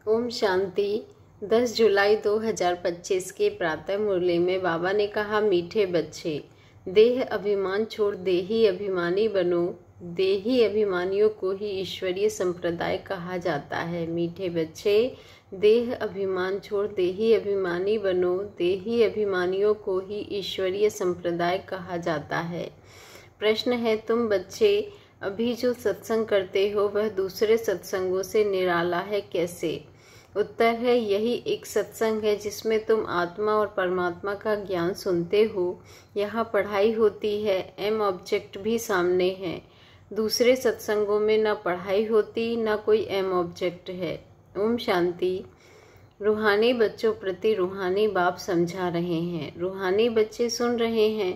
ओम शांति। 10 जुलाई 2025 के प्रातः मुरली में बाबा ने कहा, मीठे बच्चे, देह अभिमान छोड़ देही अभिमानी बनो। देही अभिमानियों को ही ईश्वरीय संप्रदाय कहा जाता है। मीठे बच्चे, देह अभिमान छोड़ देही अभिमानी बनो। देही अभिमानियों को ही ईश्वरीय संप्रदाय कहा जाता है। प्रश्न है, तुम बच्चे अभी जो सत्संग करते हो वह दूसरे सत्संगों से निराला है, कैसे? उत्तर है, यही एक सत्संग है जिसमें तुम आत्मा और परमात्मा का ज्ञान सुनते हो। यहाँ पढ़ाई होती है, एम ऑब्जेक्ट भी सामने है। दूसरे सत्संगों में न पढ़ाई होती न कोई एम ऑब्जेक्ट है। ओम शांति। रूहानी बच्चों प्रति रूहानी बाप समझा रहे हैं। रूहानी बच्चे सुन रहे हैं।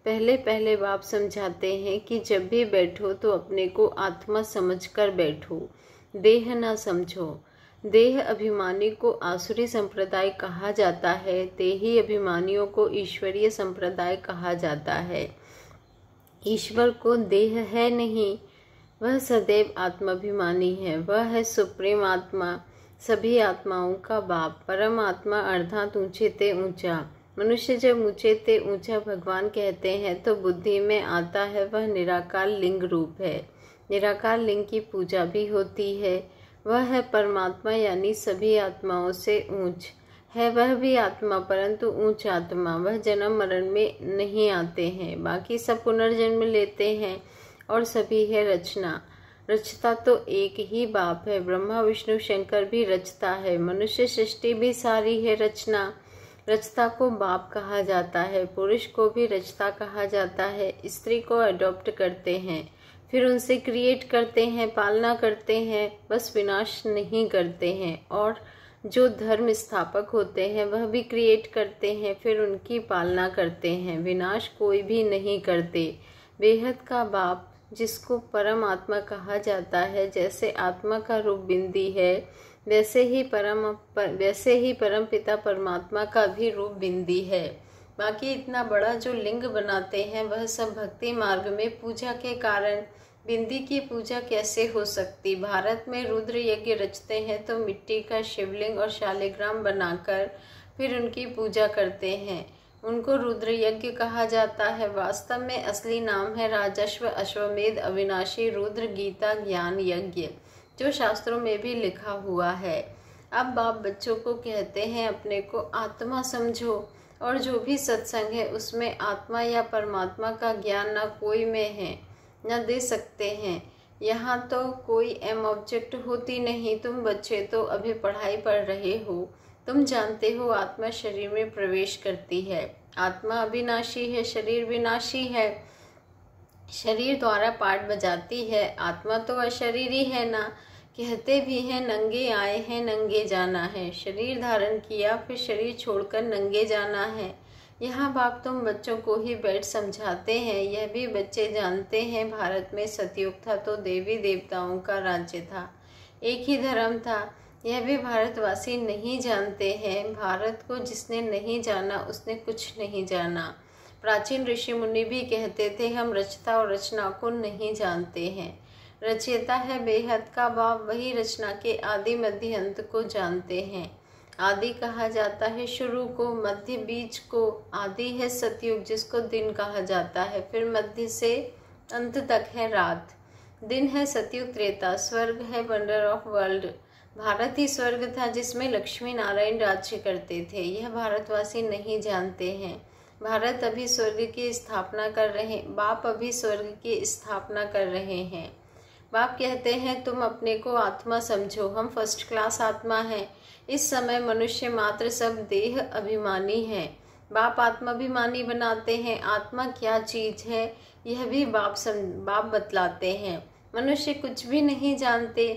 पहले पहले बाप समझाते हैं कि जब भी बैठो तो अपने को आत्मा समझकर बैठो, देह न समझो। देह अभिमानी को आसुरी संप्रदाय कहा जाता है, देही अभिमानियों को ईश्वरीय संप्रदाय कहा जाता है। ईश्वर को देह है नहीं, वह सदैव आत्माभिमानी है। वह है सुप्रीम आत्मा, सभी आत्माओं का बाप, परम आत्मा, अर्थात ऊंचे ते ऊंचा। मनुष्य जब ऊंचे ते ऊंचा भगवान कहते हैं तो बुद्धि में आता है वह निराकार लिंग रूप है। निराकार लिंग की पूजा भी होती है। वह है परमात्मा, यानी सभी आत्माओं से ऊंच है। वह भी आत्मा परंतु ऊंच आत्मा। वह जन्म मरण में नहीं आते हैं, बाकी सब पुनर्जन्म लेते हैं और सभी है रचना। रचता तो एक ही बाप है। ब्रह्मा विष्णु शंकर भी रचता है। मनुष्य सृष्टि भी सारी है रचना। रचता को बाप कहा जाता है। पुरुष को भी रचता कहा जाता है। स्त्री को अडॉप्ट करते हैं, फिर उनसे क्रिएट करते हैं, पालना करते हैं, बस विनाश नहीं करते हैं। और जो धर्म स्थापक होते हैं वह भी क्रिएट करते हैं, फिर उनकी पालना करते हैं, विनाश कोई भी नहीं करते। बेहद का बाप जिसको परम आत्मा कहा जाता है, जैसे आत्मा का रूप बिंदी है वैसे ही परम पिता परमात्मा का भी रूप बिंदी है। बाकी इतना बड़ा जो लिंग बनाते हैं वह सब भक्ति मार्ग में पूजा के कारण। बिंदी की पूजा कैसे हो सकती? भारत में रुद्र यज्ञ रचते हैं तो मिट्टी का शिवलिंग और शालिग्राम बनाकर फिर उनकी पूजा करते हैं। उनको रुद्र यज्ञ कहा जाता है। वास्तव में असली नाम है राजस्व अश्वमेध अविनाशी रुद्र गीता ज्ञान यज्ञ, जो शास्त्रों में भी लिखा हुआ है। अब बाप बच्चों को कहते हैं, अपने को आत्मा समझो और जो भी सत्संग है उसमें आत्मा या परमात्मा का ज्ञान न कोई में है न दे सकते हैं। यहाँ तो कोई एम ऑब्जेक्ट होती नहीं। तुम बच्चे तो अभी पढ़ाई पढ़ रहे हो। तुम जानते हो आत्मा शरीर में प्रवेश करती है। आत्मा अविनाशी है, शरीर विनाशी है। शरीर द्वारा पाठ बजाती है। आत्मा तो अशरीरी है ना। कहते भी हैं नंगे आए हैं नंगे जाना है। शरीर धारण किया फिर शरीर छोड़कर नंगे जाना है। यहाँ बाप तुम बच्चों को ही बैठ समझाते हैं। यह भी बच्चे जानते हैं, भारत में सतयुग था तो देवी देवताओं का राज्य था, एक ही धर्म था। यह भी भारतवासी नहीं जानते हैं। भारत को जिसने नहीं जाना उसने कुछ नहीं जाना। प्राचीन ऋषि मुनि भी कहते थे, हम रचता और रचना को नहीं जानते हैं। रचयिता है बेहद का बाप, वही रचना के आदि मध्य अंत को जानते हैं। आदि कहा जाता है शुरू को, मध्य बीच को। आदि है सतयुग जिसको दिन कहा जाता है, फिर मध्य से अंत तक है रात। दिन है सतयुग त्रेता। स्वर्ग है वंडर ऑफ वर्ल्ड। भारत ही स्वर्ग था जिसमें लक्ष्मी नारायण राज्य करते थे। यह भारतवासी नहीं जानते हैं। भारत अभी स्वर्ग की स्थापना कर रहे, बाप अभी स्वर्ग की स्थापना कर रहे हैं। बाप कहते हैं तुम अपने को आत्मा समझो, हम फर्स्ट क्लास आत्मा हैं। इस समय मनुष्य मात्र सब देह अभिमानी हैं। बाप आत्माभिमानी बनाते हैं। आत्मा क्या चीज है यह भी बाप बतलाते हैं। मनुष्य कुछ भी नहीं जानते।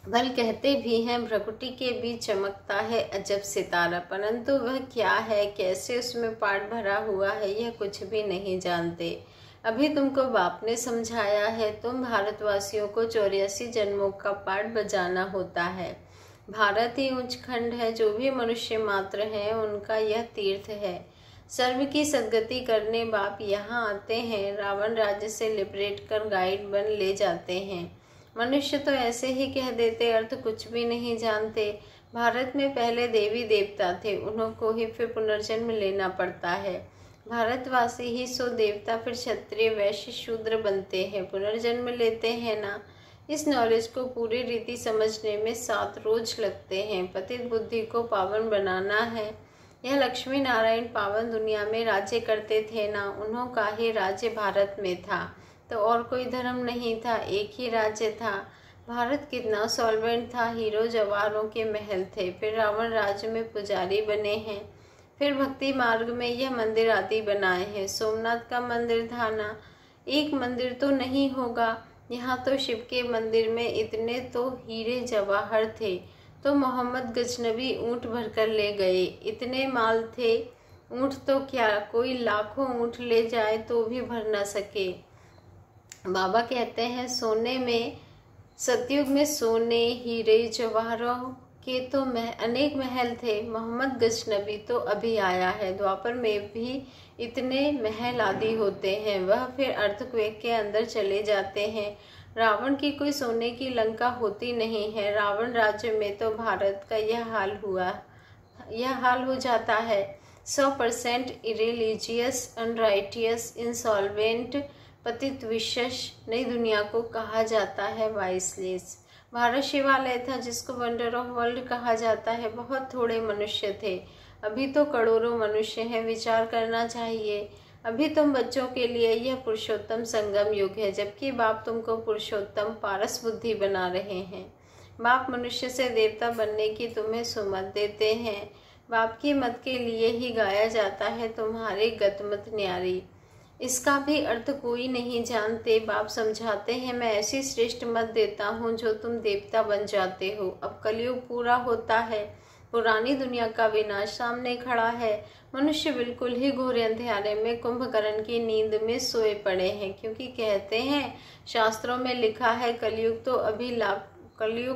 बल कहते भी हैं भ्रकुटी के बीच चमकता है अजब सितारा, परंतु वह क्या है, कैसे उसमें पाठ भरा हुआ है, यह कुछ भी नहीं जानते। अभी तुमको बाप ने समझाया है। तुम भारतवासियों को 84 जन्मों का पाठ बजाना होता है। भारत ही उच्च खंड है। जो भी मनुष्य मात्र हैं उनका यह तीर्थ है। सर्व की सद्गति करने बाप यहाँ आते हैं। रावण राज्य से लिबरेट कर गाइड बन ले जाते हैं। मनुष्य तो ऐसे ही कह देते, अर्थ कुछ भी नहीं जानते। भारत में पहले देवी देवता थे, उन्हों को ही फिर पुनर्जन्म लेना पड़ता है। भारतवासी ही सो देवता फिर क्षत्रिय वैश्य शूद्र बनते हैं, पुनर्जन्म लेते हैं ना। इस नॉलेज को पूरी रीति समझने में 7 रोज लगते हैं। पतित बुद्धि को पावन बनाना है। यह लक्ष्मी नारायण पावन दुनिया में राज्य करते थे ना, उन्हों का ही राज्य भारत में था, तो और कोई धर्म नहीं था, एक ही राज्य था। भारत कितना सॉल्वेंट था, हीरो जवाहरों के महल थे, फिर रावण राज्य में पुजारी बने हैं, फिर भक्ति मार्ग में यह मंदिर आदि बनाए हैं। सोमनाथ का मंदिर था ना, एक मंदिर तो नहीं होगा, यहाँ तो शिव के मंदिर में इतने तो हीरे जवाहर थे, तो मोहम्मद गजनबी ऊँट भरकर ले गए, इतने माल थे। ऊँट तो क्या, कोई लाखों ऊँट ले जाए तो भी भर ना सके। बाबा कहते हैं सोने में, सतयुग में सोने हीरे जवाहरों के तो अनेक महल थे। मोहम्मद गजनबी तो अभी आया है, द्वापर में भी इतने महल आदि होते हैं, वह फिर अर्थक्वेक के अंदर चले जाते हैं। रावण की कोई सोने की लंका होती नहीं है, रावण राज्य में तो भारत का यह हाल हो जाता है। 100% इरिलीजियस, अनराइटियस, इंसॉल्वेंट, पतित विशेष नई दुनिया को कहा जाता है वाइसलेस। भारत शिवालय था जिसको वंडर ऑफ वर्ल्ड कहा जाता है। बहुत थोड़े मनुष्य थे, अभी तो करोड़ों मनुष्य हैं। विचार करना चाहिए। अभी तुम बच्चों के लिए यह पुरुषोत्तम संगम युग है, जबकि बाप तुमको पुरुषोत्तम पारस बुद्धि बना रहे हैं। बाप मनुष्य से देवता बनने की तुम्हें सुमत देते हैं। बाप की मत के लिए ही गाया जाता है तुम्हारी गतमत न्यारी। इसका भी अर्थ कोई नहीं जानते। बाप समझाते हैं, मैं ऐसी श्रेष्ठ मत देता हूँ जो तुम देवता बन जाते हो। अब कलयुग पूरा होता है, पुरानी दुनिया का विनाश सामने खड़ा है। मनुष्य बिल्कुल ही घोर अंधेरे में कुंभकर्ण की नींद में सोए पड़े हैं, क्योंकि कहते हैं शास्त्रों में लिखा है कलयुग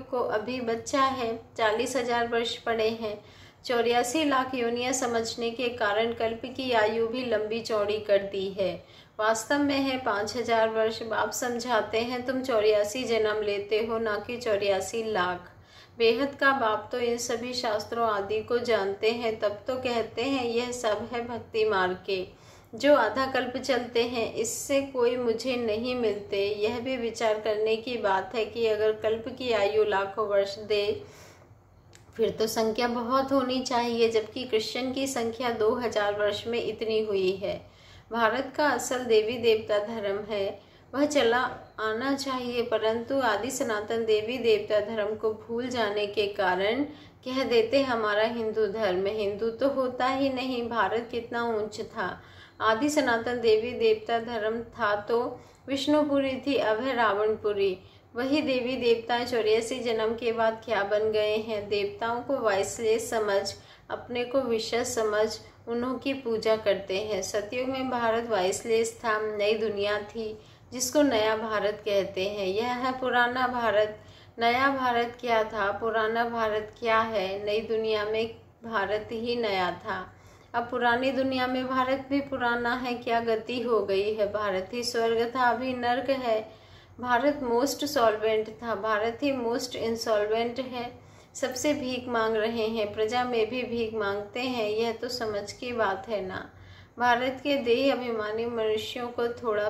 को अभी बच्चा है, 40,000 वर्ष पड़े हैं। 84 लाख योनियां समझने के कारण कल्प की आयु भी लंबी चौड़ी कर दी है। वास्तव में है 5,000 वर्ष। बाप समझाते हैं तुम 84 जन्म लेते हो, ना कि 84 लाख। बेहद का बाप तो इन सभी शास्त्रों आदि को जानते हैं, तब तो कहते हैं यह सब है भक्ति मार्ग के जो आधा कल्प चलते हैं, इससे कोई मुझे नहीं मिलते। यह भी विचार करने की बात है कि अगर कल्प की आयु लाखों वर्ष दे फिर तो संख्या बहुत होनी चाहिए, जबकि कृष्ण की संख्या 2000 वर्ष में इतनी हुई है। भारत का असल देवी देवता धर्म है, वह चला आना चाहिए, परंतु आदि सनातन देवी देवता धर्म को भूल जाने के कारण कह देते हमारा हिंदू धर्म। हिंदू तो होता ही नहीं। भारत कितना ऊंच था। आदि सनातन देवी देवता धर्म था तो विष्णुपुरी थी, अब है रावणपुरी। वही देवी देवता 84 जन्म के बाद क्या बन गए हैं। देवताओं को वाइसलेस समझ, अपने को विशेष समझ उन्हों की पूजा करते हैं। सतयुग में भारत वाइसलेस था, नई दुनिया थी जिसको नया भारत कहते हैं। यह है पुराना भारत। नया भारत क्या था, पुराना भारत क्या है। नई दुनिया में भारत ही नया था, अब पुरानी दुनिया में भारत भी पुराना है। क्या गति हो गई है। भारत ही स्वर्ग था, अभी नर्क है। भारत मोस्ट सॉल्वेंट था, भारत ही मोस्ट इंसॉल्वेंट है। सबसे भीख मांग रहे हैं, प्रजा में भी भीख मांगते हैं। यह तो समझ की बात है ना। भारत के देह अभिमानी मनुष्यों को थोड़ा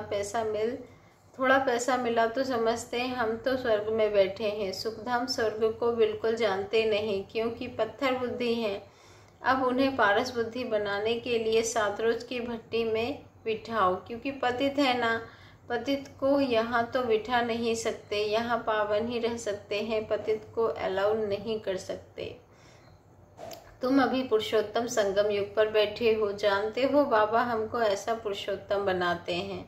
पैसा मिला तो समझते हैं हम तो स्वर्ग में बैठे हैं। सुखधाम स्वर्ग को बिल्कुल जानते नहीं, क्योंकि पत्थर बुद्धि हैं। अब उन्हें पारस बुद्धि बनाने के लिए 7 रोज की भट्टी में बिठाओ, क्योंकि पतित है ना। पतित को यहाँ तो बिठा नहीं सकते, यहाँ पावन ही रह सकते हैं, पतित को अलाउ नहीं कर सकते। तुम अभी पुरुषोत्तम संगम युग पर बैठे हो, जानते हो बाबा हमको ऐसा पुरुषोत्तम बनाते हैं।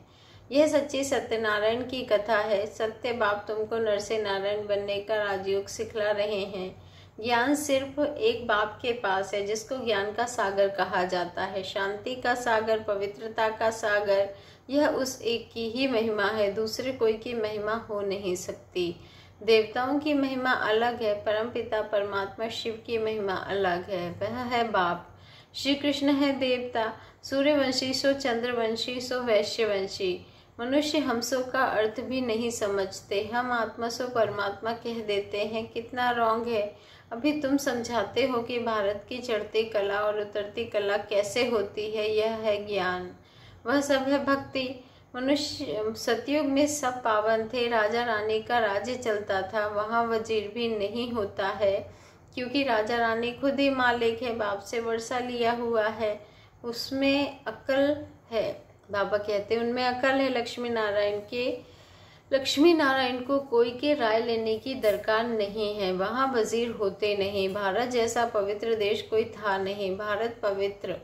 यह सच्ची सत्यनारायण की कथा है। सत्य बाप तुमको नर से नारायण बनने का राजयोग सिखला रहे हैं। ज्ञान सिर्फ एक बाप के पास है, जिसको ज्ञान का सागर कहा जाता है, शांति का सागर, पवित्रता का सागर। यह उस एक की ही महिमा है, दूसरे कोई की महिमा हो नहीं सकती। देवताओं की महिमा अलग है, परमपिता परमात्मा शिव की महिमा अलग है, वह है बाप। श्री कृष्ण है देवता, सूर्यवंशी सो चंद्रवंशी सो वैश्यवंशी। मनुष्य हमसों का अर्थ भी नहीं समझते, हम आत्मा सो परमात्मा कह देते हैं। कितना रॉन्ग है। अभी तुम समझाते हो कि भारत की चढ़ती कला और उतरती कला कैसे होती है, यह है ज्ञान, वह सब है भक्ति। मनुष्य सतयुग में सब पावन थे, राजा रानी का राज्य चलता था, वहाँ वजीर भी नहीं होता है, क्योंकि राजा रानी खुद ही मालिक है, बाप से वर्षा लिया हुआ है, उसमें अकल है। बाबा कहते हैं उनमें अकल है। लक्ष्मी नारायण को कोई के राय लेने की दरकार नहीं है, वहाँ वजीर होते नहीं। भारत जैसा पवित्र देश कोई था नहीं, भारत पवित्र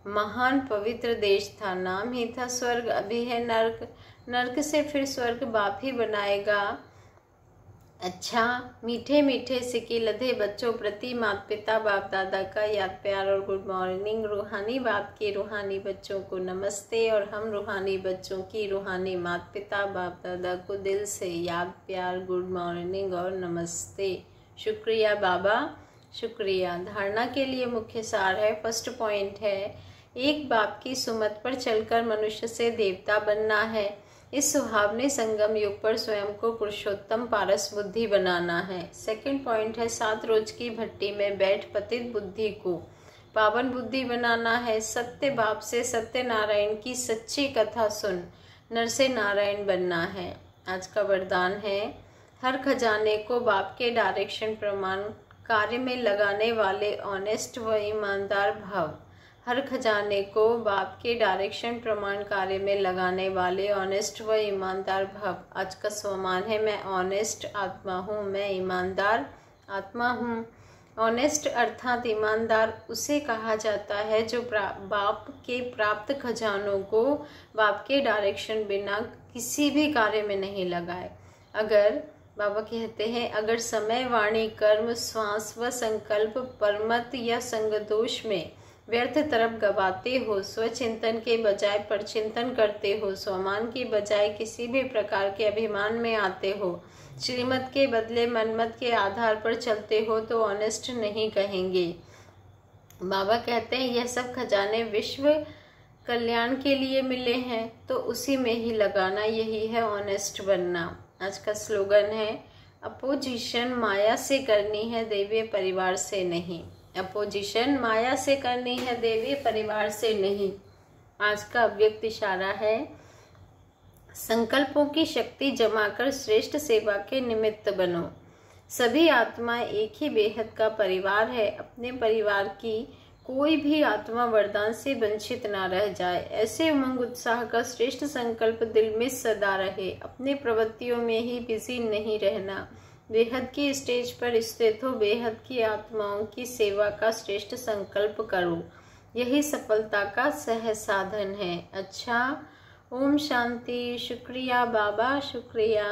महान पवित्र देश था, नाम ही था स्वर्ग, अभी है नर्क, नर्क से फिर स्वर्ग बाप ही बनाएगा। अच्छा, मीठे मीठे सिक्के लधे बच्चों प्रति माता पिता बाप दादा का याद प्यार और गुड मॉर्निंग। रूहानी बाप के रूहानी बच्चों को नमस्ते, और हम रूहानी बच्चों की रूहानी माता पिता बाप दादा को दिल से याद प्यार, गुड मॉर्निंग और नमस्ते। शुक्रिया बाबा, शुक्रिया। धारणा के लिए मुख्य सार है, फर्स्ट पॉइंट है, एक बाप की सुमत पर चलकर मनुष्य से देवता बनना है। इस सुहावने संगम युग पर स्वयं को पुरुषोत्तम पारस बुद्धि बनाना है। सेकंड पॉइंट है, 7 रोज की भट्टी में बैठ पतित बुद्धि को पावन बुद्धि बनाना है। सत्य बाप से सत्य नारायण की सच्ची कथा सुन नर से नारायण बनना है। आज का वरदान है, हर खजाने को बाप के डायरेक्शन प्रमाण कार्य में लगाने वाले ऑनेस्ट व ईमानदार भव। हर खजाने को बाप के डायरेक्शन प्रमाण कार्य में लगाने वाले ऑनेस्ट व ईमानदार भव। आज का स्वमान है, मैं ऑनेस्ट आत्मा हूँ, मैं ईमानदार आत्मा हूँ। ऑनेस्ट अर्थात ईमानदार उसे कहा जाता है जो बाप के प्राप्त खजानों को बाप के डायरेक्शन बिना किसी भी कार्य में नहीं लगाए। अगर बाबा कहते हैं, अगर समय वाणी कर्म श्वास व संकल्प परमत या संगदोष में व्यर्थ तरफ गवाते हो, स्वचिंतन के बजाय परचिंतन करते हो, स्वमान की बजाय किसी भी प्रकार के अभिमान में आते हो, श्रीमत के बदले मनमत के आधार पर चलते हो, तो ऑनेस्ट नहीं कहेंगे। बाबा कहते हैं यह सब खजाने विश्व कल्याण के लिए मिले हैं, तो उसी में ही लगाना, यही है ऑनेस्ट बनना। आज का स्लोगन है, अपोजिशन माया से करनी है, दैवीय परिवार से नहीं। अपोजिशन माया से करनी है, देवी परिवार से नहीं। आज का अव्यक्त इशारा है, संकल्पों की शक्ति जमाकर श्रेष्ठ सेवा के निमित्त बनो। सभी आत्माएं एक ही बेहद का परिवार है, अपने परिवार की कोई भी आत्मा वरदान से वंचित ना रह जाए। ऐसे उमंग उत्साह का श्रेष्ठ संकल्प दिल में सदा रहे। अपने प्रवृत्तियों में ही बिजी नहीं रहना, बेहद की स्टेज पर स्थित हो, बेहद की आत्माओं की सेवा का श्रेष्ठ संकल्प करो, यही सफलता का सहज साधन है। अच्छा, ओम शांति। शुक्रिया बाबा, शुक्रिया।